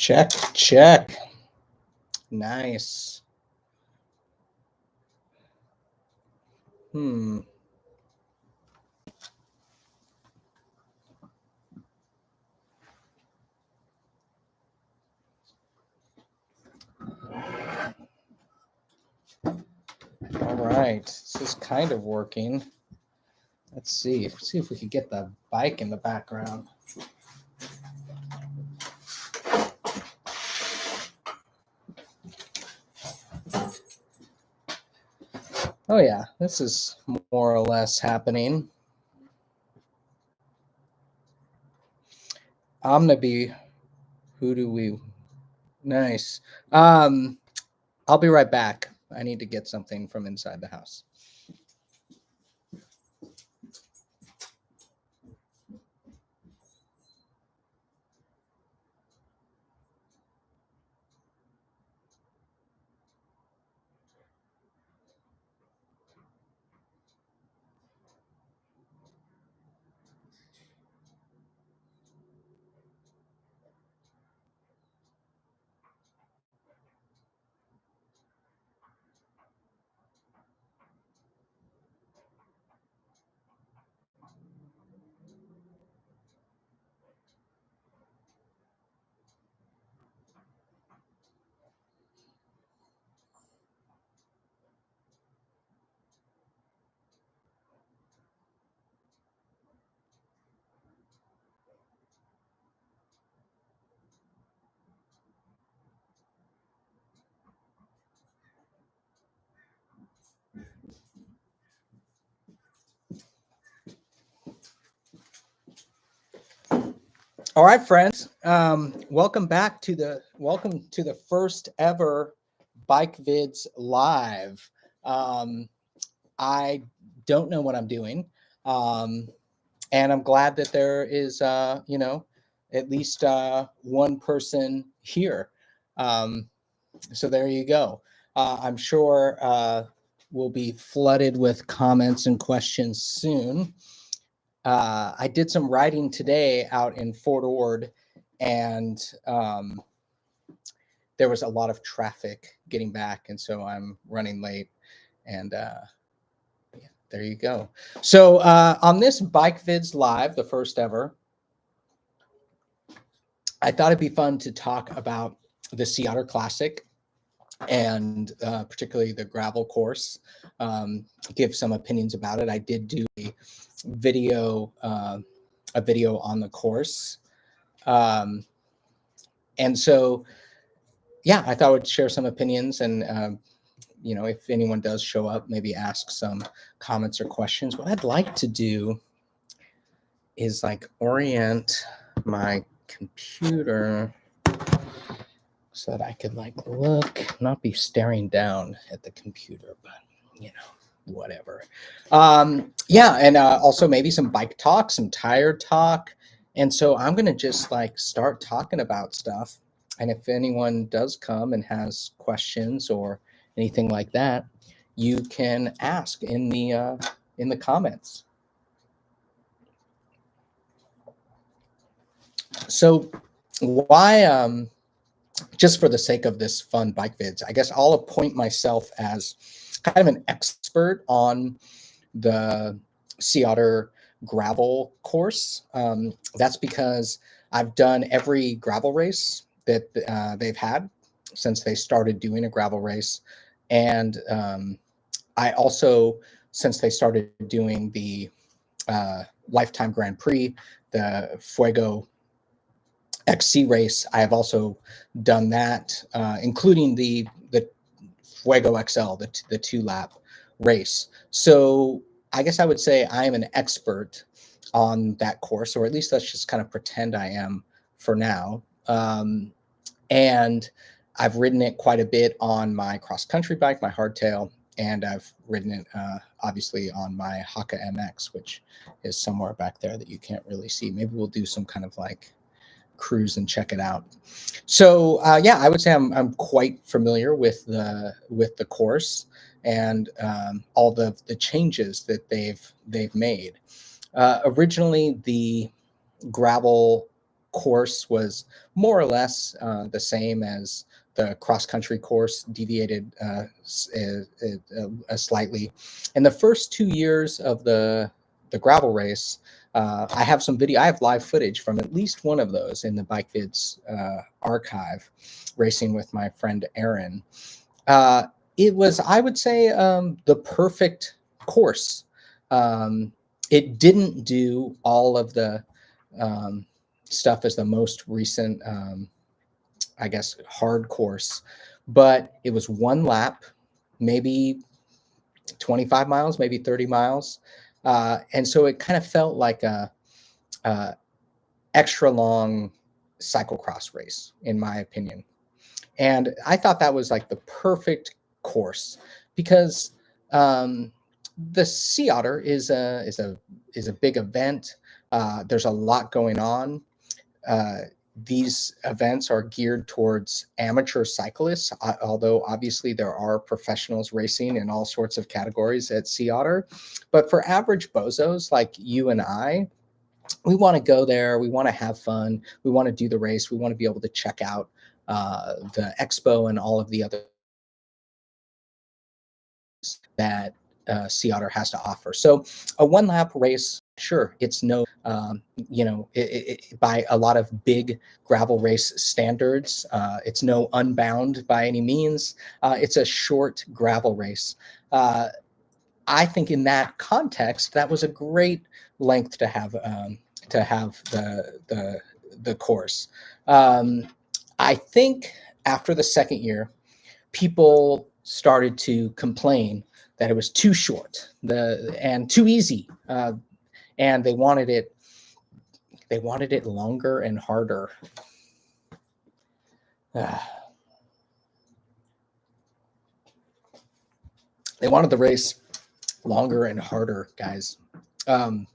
Check, check. Nice. All right. This is kind of working. Let's see. See if we could get the bike in the background. Oh yeah, this is more or less happening. I'm gonna be. Who do we? Nice. I'll be right back. I need to get something from inside the house. All right, friends. Welcome to the first ever Bikevids live. I don't know what I'm doing, and I'm glad that there is, at least one person here. So there you go. I'm sure we'll be flooded with comments and questions soon. I did some riding today out in Fort Ord, and there was a lot of traffic getting back, and so I'm running late. And yeah, there you go. So on this Bikevids Live, the first ever, I thought it'd be fun to talk about the Sea Otter Classic and particularly the gravel course. Give some opinions about it. I did do a video on the course, and so yeah, I thought I would share some opinions, and if anyone does show up, maybe ask some comments or questions. What I'd like to do is like orient my computer so that I could like look, not be staring down at the computer, but whatever. Yeah, and also maybe some bike talk, some tire talk. And so I'm gonna just like start talking about stuff. And if anyone does come and has questions or anything like that, you can ask in the comments. So why just for the sake of this fun bike vids, I guess I'll appoint myself as kind of an expert on the Sea Otter gravel course. That's because I've done every gravel race that they've had since they started doing a gravel race. And I also, since they started doing the Lifetime Grand Prix, the Fuego XC race, I have also done that, including the Fuego XL, the 2-lap race. So I guess I would say I am an expert on that course, or at least let's just kind of pretend I am for now. And I've ridden it quite a bit on my cross-country bike, my hardtail, and I've ridden it obviously on my Haka MX, which is somewhere back there that you can't really see. Maybe we'll do some kind of like cruise and check it out. So yeah, I would say I'm quite familiar with the course and all the changes that they've made. Originally, the gravel course was more or less the same as the cross country course, deviated slightly. And the first 2 years of the gravel race, I have some video. I have live footage from at least one of those in the Bikevids archive, racing with my friend Aaron. It was, I would say, the perfect course. It didn't do all of the stuff as the most recent, I guess, hard course, but it was one lap, maybe 25 miles, maybe 30 miles. And so it kind of felt like a extra long cyclocross race, in my opinion. And I thought that was like the perfect course because the Sea Otter is a big event. There's a lot going on. These events are geared towards amateur cyclists, although obviously there are professionals racing in all sorts of categories at Sea Otter. But for average bozos like you and I, we want to go there. We want to have fun. We want to do the race. We want to be able to check out the expo and all of the other that Sea Otter has to offer. So a one lap race, sure, it's no, by a lot of big gravel race standards, it's no Unbound by any means. It's a short gravel race. I think in that context, that was a great length to have the course. I think after the second year, people started to complain that it was too short and too easy, and they wanted it longer and harder. They wanted the race longer and harder, guys. And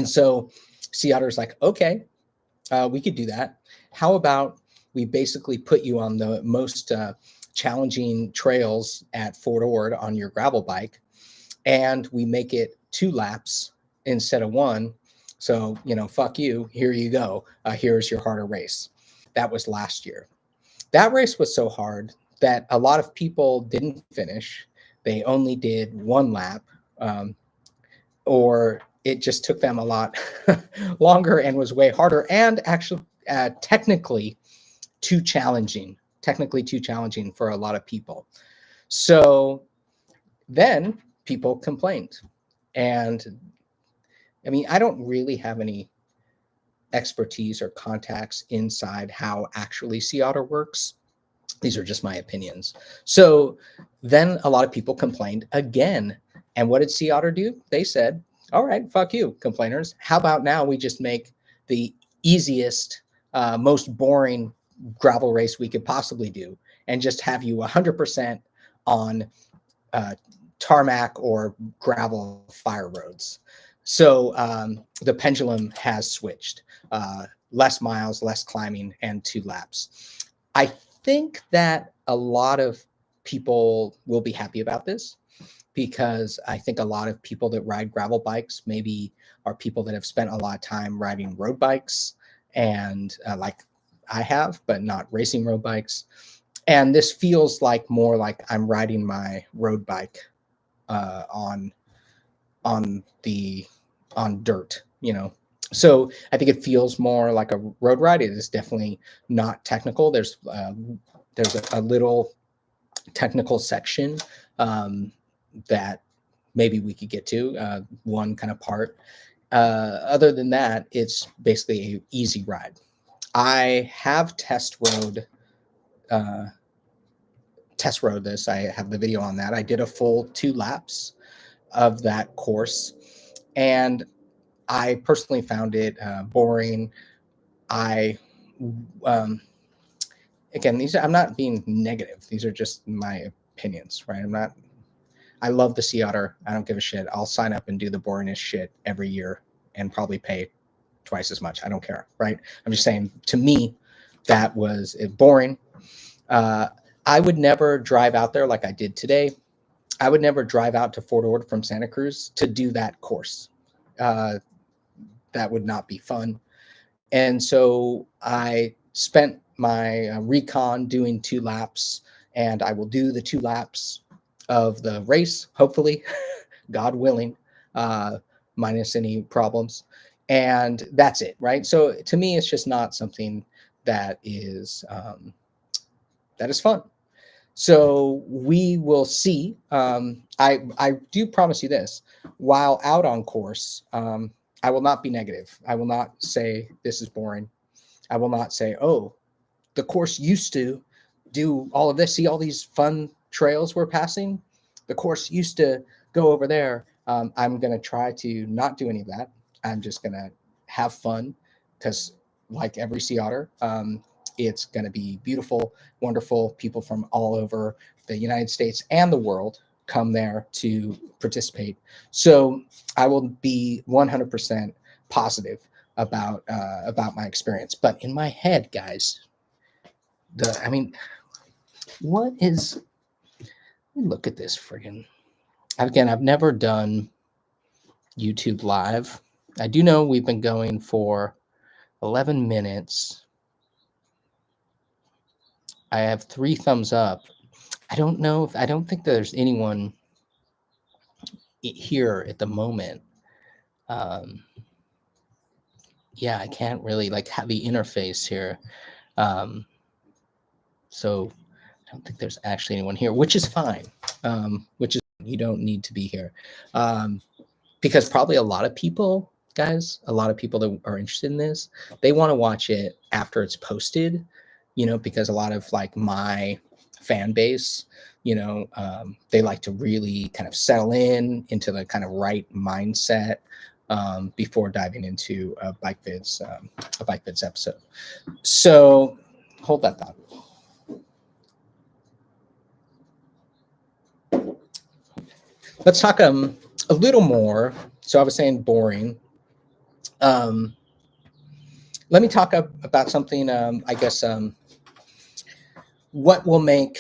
so Sea Otter's like, okay, we could do that. How about we basically put you on the most challenging trails at Fort Ord on your gravel bike, and we make it 2 laps instead of 1. So, fuck you. Here you go. Here's your harder race. That was last year. That race was so hard that a lot of people didn't finish. They only did 1 lap, or it just took them a lot longer and was way harder and actually technically too challenging for a lot of people. So then people complained. And I mean, I don't really have any expertise or contacts inside how actually Sea Otter works. These are just my opinions. So then a lot of people complained again. And what did Sea Otter do? They said, all right, fuck you, complainers. How about now we just make the easiest, most boring gravel race we could possibly do and just have you 100% on tarmac or gravel fire roads. So the pendulum has switched. Less miles, less climbing, and 2 laps. I think that a lot of people will be happy about this, because I think a lot of people that ride gravel bikes maybe are people that have spent a lot of time riding road bikes, and like I have, but not racing road bikes. And this feels like more like I'm riding my road bike on dirt, So I think it feels more like a road ride. It is definitely not technical. There's a little technical section that maybe we could get to, one kind of part. Other than that, it's basically an easy ride. I have test rode this. I have the video on that. I did a full 2 laps of that course, and I personally found it boring. Again, I'm not being negative. These are just my opinions, right? I love the Sea Otter. I don't give a shit. I'll sign up and do the boringest shit every year and probably pay twice as much. I don't care, right? I'm just saying, to me, that was boring. I would never drive out there like I did today. I would never drive out to Fort Ord from Santa Cruz to do that course. That would not be fun. And so I spent my recon doing 2 laps, and I will do the 2 laps of the race, hopefully, God willing, uh, minus any problems. And that's it, right? So to me, it's just not something that is fun. So we will see. I do promise you this: while out on course, I will not be negative. I will not say this is boring. I will not say, oh, the course used to do all of this. See all these fun trails we're passing? The course used to go over there. I'm going to try to not do any of that. I'm just going to have fun because, like every sea otter, it's going to be beautiful, wonderful. People from all over the United States and the world come there to participate. So I will be 100% positive about my experience. But in my head, guys, I mean, what is? Look at this friggin'. Again, I've never done YouTube Live. I do know we've been going for 11 minutes. I have 3 thumbs up. I don't think there's anyone here at the moment. Yeah, I can't really have the interface here. So I don't think there's actually anyone here, which is fine. You don't need to be here. Because probably a lot of people, guys, a lot of people that are interested in this, they want to watch it after it's posted, because a lot of my fan base, they like to really kind of settle into the kind of right mindset before diving into a Bikevids episode. So hold that thought. Let's talk a little more. So I was saying boring. Let me talk about something. I guess what will make.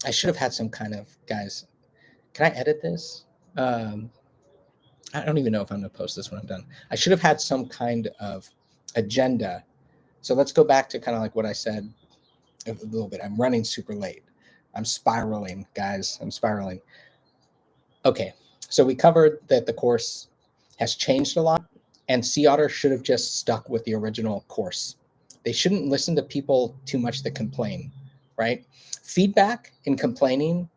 I should have had some kind of, guys. Can I edit this? I don't even know if I'm going to post this when I'm done. I should have had some kind of agenda. So let's go back to kind of like what I said a little bit. I'm running super late. I'm spiraling, guys. I'm spiraling. Okay, so we covered that the course has changed a lot, and Sea Otter should have just stuck with the original course. They shouldn't listen to people too much that complain, right? Feedback and complaining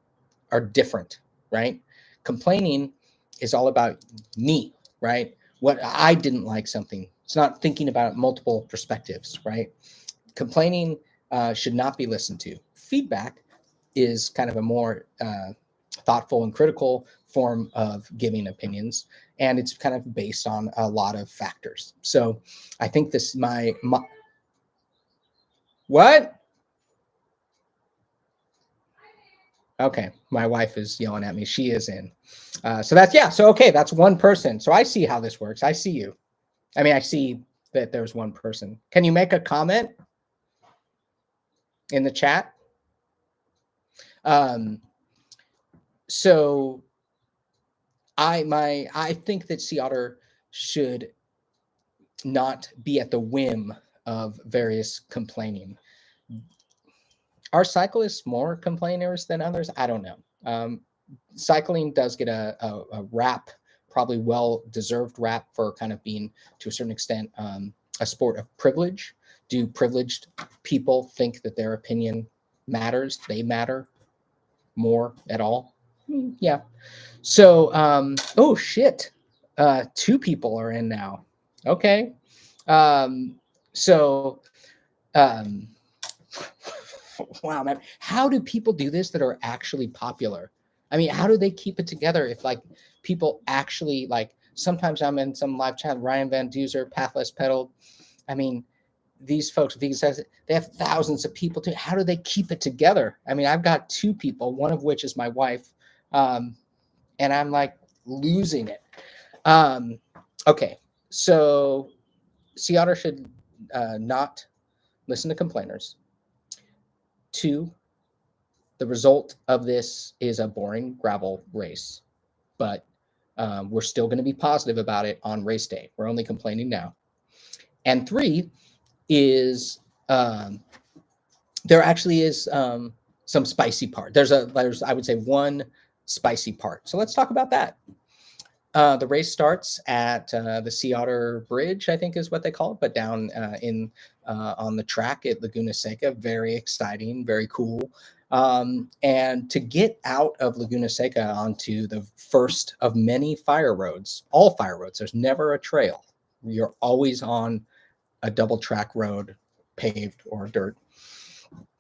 are different, right? Complaining is all about me, right? What I didn't like something. It's not thinking about multiple perspectives, right? Complaining should not be listened to. Feedback is kind of a more thoughtful and critical form of giving opinions, and it's kind of based on a lot of factors. So I think this my what? Okay, my wife is yelling at me. She is in. So okay, that's one person. So I see how this works. I see you. I mean, I see that there's one person. Can you make a comment in the chat? So I think that Sea Otter should not be at the whim of various complaining. Are cyclists more complainers than others? I don't know. Cycling does get a rap, probably well-deserved rap for kind of being, to a certain extent, a sport of privilege. Do privileged people think that their opinion matters? They matter more at all? Yeah. So, oh shit, 2 people are in now. Okay. So, wow, man, how do people do this that are actually popular? I mean, how do they keep it together if people actually sometimes I'm in some live chat, Ryan Van Duzer, Pathless Pedal. I mean, these folks, they have thousands of people too. How do they keep it together? I mean, I've got 2 people, one of which is my wife. And I'm losing it. Okay. So Sea Otter should not listen to complainers. 2, the result of this is a boring gravel race, but we're still going to be positive about it on race day. We're only complaining now. And three is there actually is some spicy part. There's I would say one spicy part. So let's talk about that. The race starts at the Sea Otter Bridge, I think is what they call it, but down on the track at Laguna Seca. Very exciting, very cool. And to get out of Laguna Seca onto the first of many fire roads, all fire roads, there's never a trail. You're always on a double track road, paved or dirt.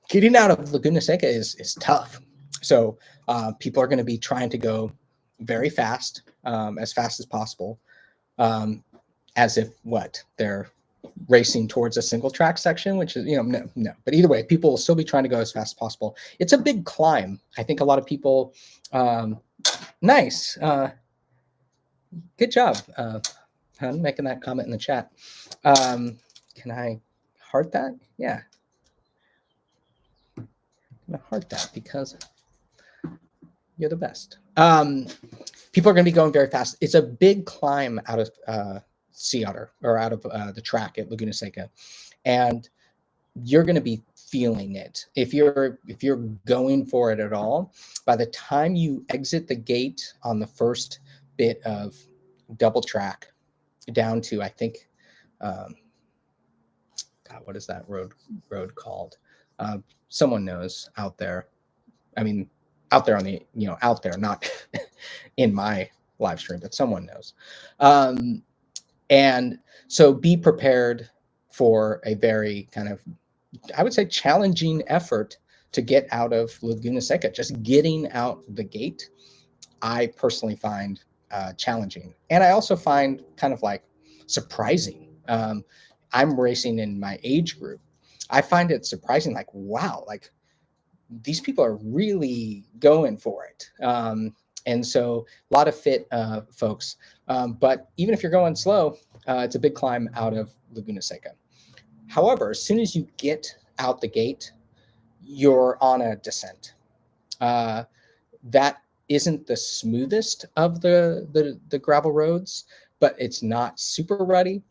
Getting out of Laguna Seca is tough. So people are going to be trying to go very fast, as fast as possible, as if they're racing towards a single track section, which is, no. But either way, people will still be trying to go as fast as possible. It's a big climb. I think a lot of people, nice. Good job. I'm making that comment in the chat. Can I heart that? Yeah. I'm gonna heart that because you're the best. People are going to be going very fast. It's a big climb out of Sea Otter, or out of the track at Laguna Seca, and you're going to be feeling it if you're going for it at all. By the time you exit the gate on the first bit of double track down to, I think, God, what is that road called? Someone knows out there. I mean, out there on the, out there, not in my live stream, but someone knows. And so be prepared for a very kind of, I would say, challenging effort to get out of Laguna Seca. Just getting out the gate, I personally find challenging. And I also find kind of like surprising. I'm racing in my age group. I find it surprising, like, wow, like these people are really going for it. And so a lot of fit folks. But even if you're going slow, it's a big climb out of Laguna Seca. However, as soon as you get out the gate, you're on a descent. That isn't the smoothest of the gravel roads, but it's not super rutty.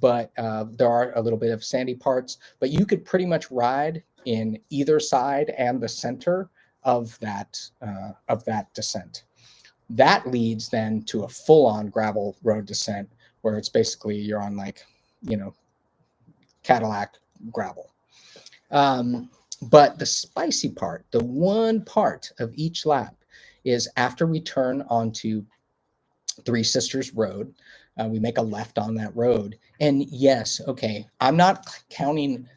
But there are a little bit of sandy parts. But you could pretty much ride in either side and the center of that descent. That leads then to a full-on gravel road descent, where it's basically you're on like, Cadillac gravel. But the spicy part, the one part of each lap, is after we turn onto Three Sisters Road. We make a left on that road. And yes, okay, I'm not counting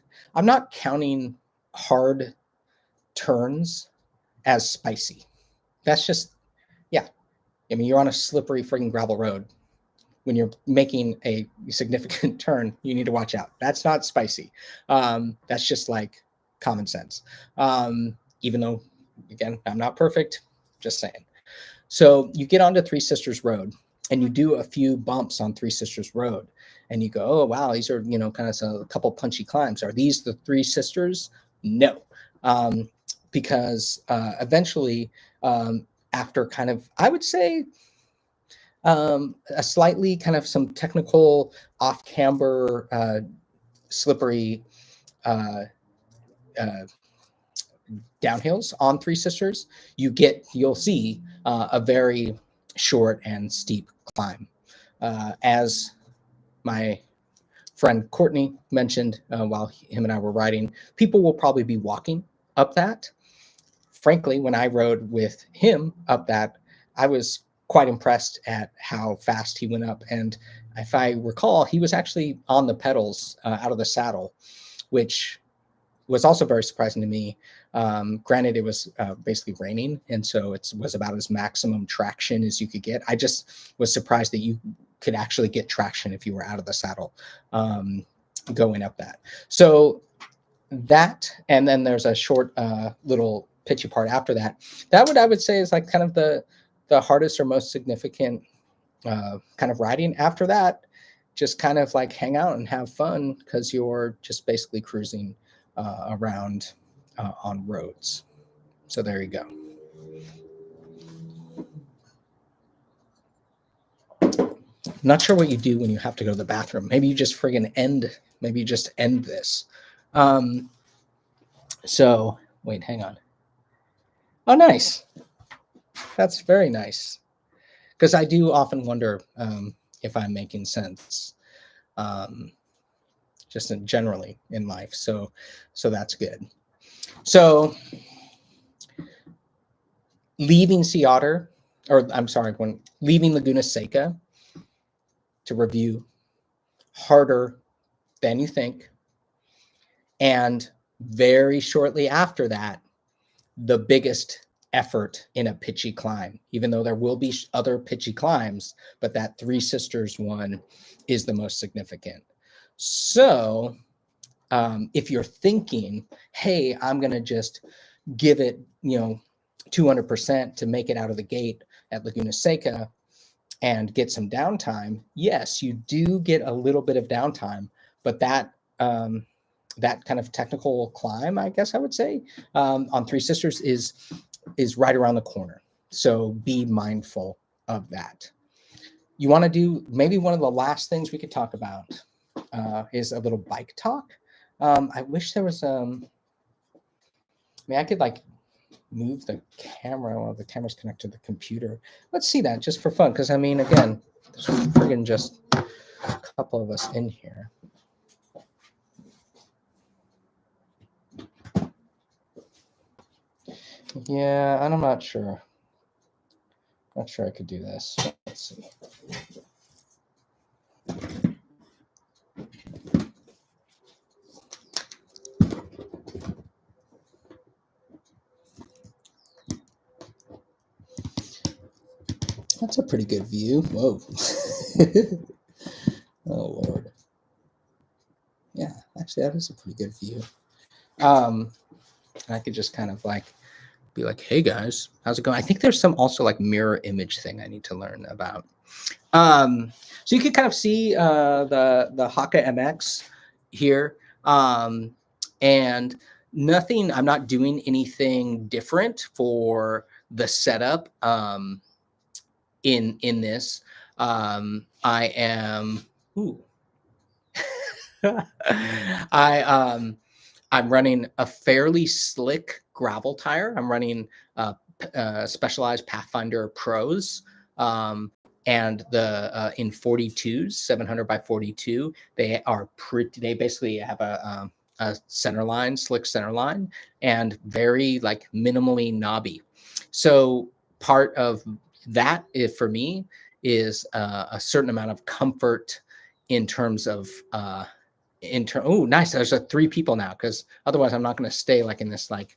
hard turns as spicy. That's just, yeah. I mean, you're on a slippery freaking gravel road. When you're making a significant turn, you need to watch out. That's not spicy. That's just like common sense. Even though, again, I'm not perfect, just saying. So you get onto Three Sisters Road and you do a few bumps on Three Sisters Road, and you go, oh, wow, these are, kind of a couple punchy climbs. Are these the Three Sisters? No. Because eventually, after kind of, I would say, a slightly kind of some technical off-camber, slippery downhills on Three Sisters, you'll see a very short and steep climb. As my friend Courtney mentioned while him and I were riding, people will probably be walking up that. Frankly, when I rode with him up that, I was quite impressed at how fast he went up. And if I recall, he was actually on the pedals out of the saddle, which was also very surprising to me. Granted, it was basically raining, and so it was about as maximum traction as you could get. I just was surprised that you could actually get traction if you were out of the saddle going up that. So that, and then there's a short little pitchy part after that. That I would say is like kind of the hardest or most significant kind of riding. After that, just kind of like hang out and have fun, because you're just basically cruising around on roads. So there you go. Not sure what you do when you have to go to the bathroom. Maybe you just friggin' maybe you just end this. So wait, hang on. Oh, nice. That's very nice. Because I do often wonder if I'm making sense, just generally in life. So that's good. So leaving Sea Otter, or I'm sorry, when leaving Laguna Seca, to review, harder than you think. And very shortly after that, the biggest effort in a pitchy climb, even though there will be other pitchy climbs, but that Three Sisters one is the most significant. So if you're thinking, hey, I'm going to just give it, 200% to make it out of the gate at Laguna Seca and get some downtime, yes, you do get a little bit of downtime, but that kind of technical climb, I guess I would say, on Three Sisters is right around the corner. So be mindful of that. You want to do, maybe one of the last things we could talk about is a little bike talk. I wish there was, I could like move the camera while the camera's connected to the computer. Let's see that just for fun. Because I mean, again, there's friggin' just a couple of us in here. Yeah, and I'm not sure. Not sure I could do this. Let's see. That's a pretty good view. Whoa. Oh, Lord. Yeah, actually, that is a pretty good view. I could just kind of like be like, hey guys, how's it going? I think there's some also like mirror image thing I need to learn about. So you can kind of see the Haka MX here. And nothing, I'm not doing anything different for the setup in this. I am, ooh. I'm running a fairly slick gravel tire. I'm running Specialized Pathfinder Pros, and the in 42s, 700 by 42. They are pretty. They basically have a center line, slick center line, and very like minimally knobby. So part of that is, for me, is a certain amount of comfort in terms of oh, nice. There's 3 people now, because otherwise I'm not going to stay like in this like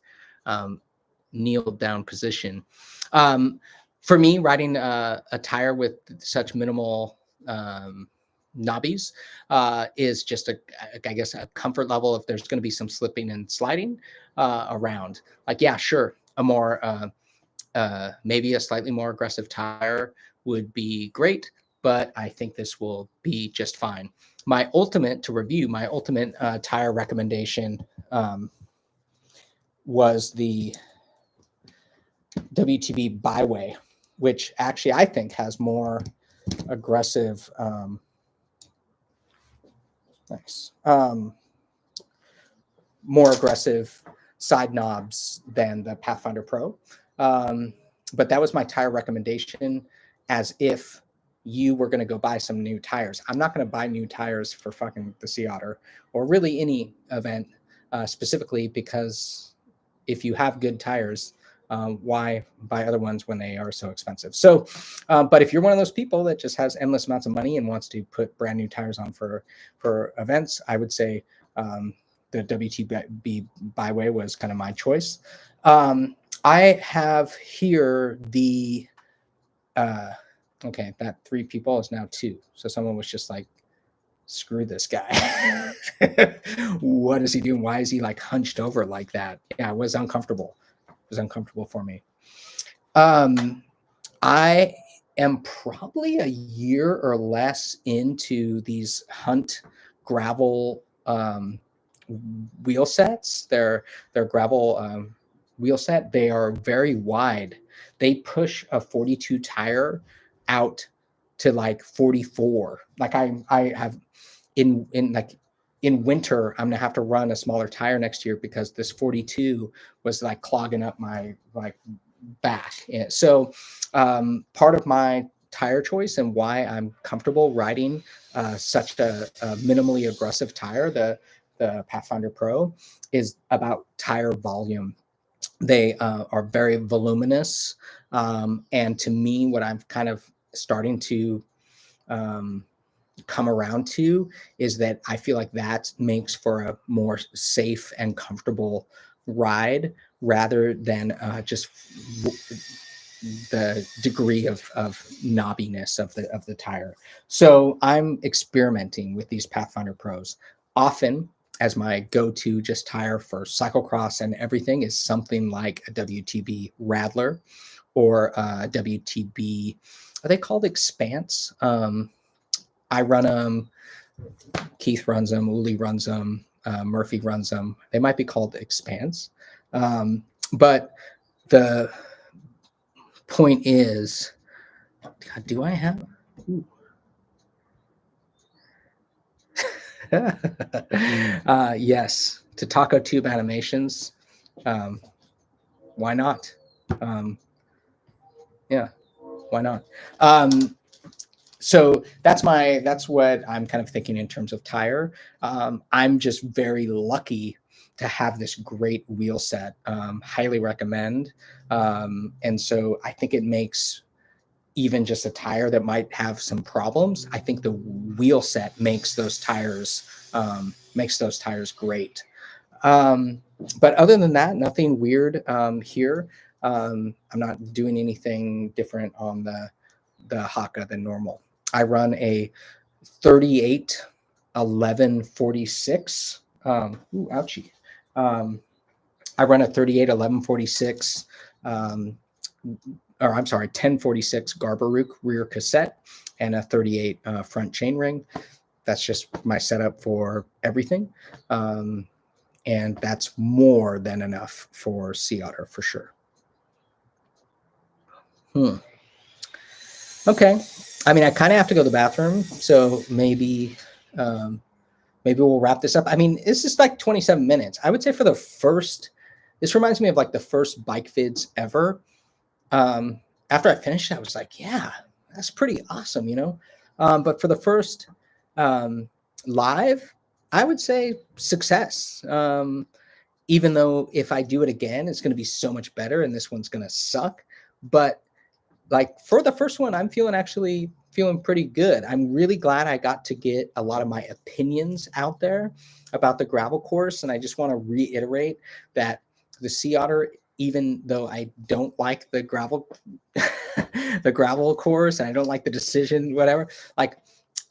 kneel down position. For me, riding a tire with such minimal knobbies is just I guess a comfort level. If there's going to be some slipping and sliding around, like, yeah, sure, a more maybe a slightly more aggressive tire would be great, but I think this will be just fine. My ultimate tire recommendation was the WTB Byway, which actually I think has more aggressive, more aggressive side knobs than the Pathfinder Pro. But that was my tire recommendation, as if you were going to go buy some new tires. I'm not going to buy new tires for fucking the Sea Otter or really any event specifically, because if you have good tires, why buy other ones when they are so expensive? So, but if you're one of those people that just has endless amounts of money and wants to put brand new tires on for events, I would say the WTB Byway was kind of my choice. I have here the okay, that 3 people is now 2. So someone was just like, screw this guy. What is he doing? Why is he like hunched over like that? Yeah, it was uncomfortable. It was uncomfortable for me. I am probably a year or less into these Hunt gravel wheel sets. They're gravel wheel set. They are very wide. They push a 42 tire out to like 44. Like I have in winter, I'm gonna have to run a smaller tire next year because this 42 was like clogging up my like back. So part of my tire choice and why I'm comfortable riding such a minimally aggressive tire, the Pathfinder Pro, is about tire volume. They are very voluminous, and to me, what I'm kind of starting to come around to is that I feel like that makes for a more safe and comfortable ride, rather than just the degree of knobbiness of the tire. So I'm experimenting with these Pathfinder Pros. Often, as my go-to just tire for cyclocross and everything is something like a WTB Radler or a WTB. Are they called Expanse? I run them. Keith runs them. Uli runs them. Murphy runs them. They might be called Expanse, but the point is, God, do I have? Yes, to Taco Tube Animations. Why not? Yeah, why not? So that's what I'm kind of thinking in terms of tire. I'm just very lucky to have this great wheel set. Highly recommend. And so I think it makes even just a tire that might have some problems. I think the wheel set makes those tires great. But other than that, nothing weird here. I'm not doing anything different on the Haka than normal. I run a 38 11 46. Ooh, ouchie. I run a 38 11 46. Or I'm sorry, 1046 Garbarook rear cassette and a 38 front chainring. That's just my setup for everything. And that's more than enough for Sea Otter for sure. Okay. I mean, I kind of have to go to the bathroom, so maybe we'll wrap this up. I mean, it's just like 27 minutes. I would say for the first, this reminds me of like the first Bikevids ever. After I finished it, I was like, yeah, that's pretty awesome, you know? But for the first live, I would say success. Even though if I do it again, it's going to be so much better and this one's going to suck. But like for the first one, I'm feeling pretty good. I'm really glad I got to get a lot of my opinions out there about the gravel course. And I just want to reiterate that the Sea Otter, even though I don't like the gravel, the gravel course, and I don't like the decision, whatever, like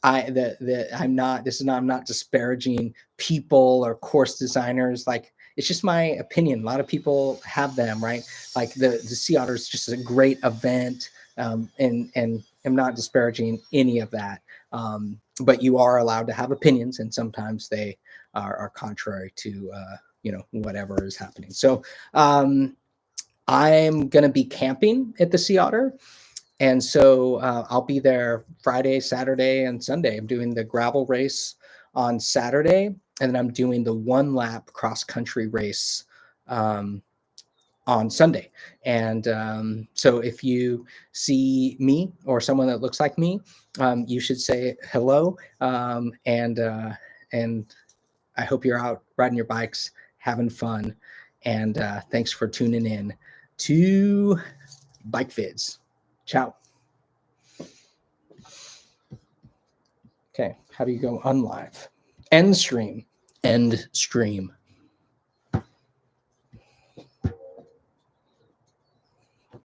I'm not disparaging people or course designers. Like, it's just my opinion. A lot of people have them, right? Like the Sea Otter is just a great event, and I'm not disparaging any of that. But you are allowed to have opinions, and sometimes they are contrary to whatever is happening. So I'm going to be camping at the Sea Otter. And so I'll be there Friday, Saturday, and Sunday. I'm doing the gravel race on Saturday, and then I'm doing the 1-lap cross-country race on Sunday. And so if you see me or someone that looks like me, you should say hello. And I hope you're out riding your bikes, having fun. And thanks for tuning in to Bikevids. Ciao. Okay, how do you go unlive? End stream. End stream.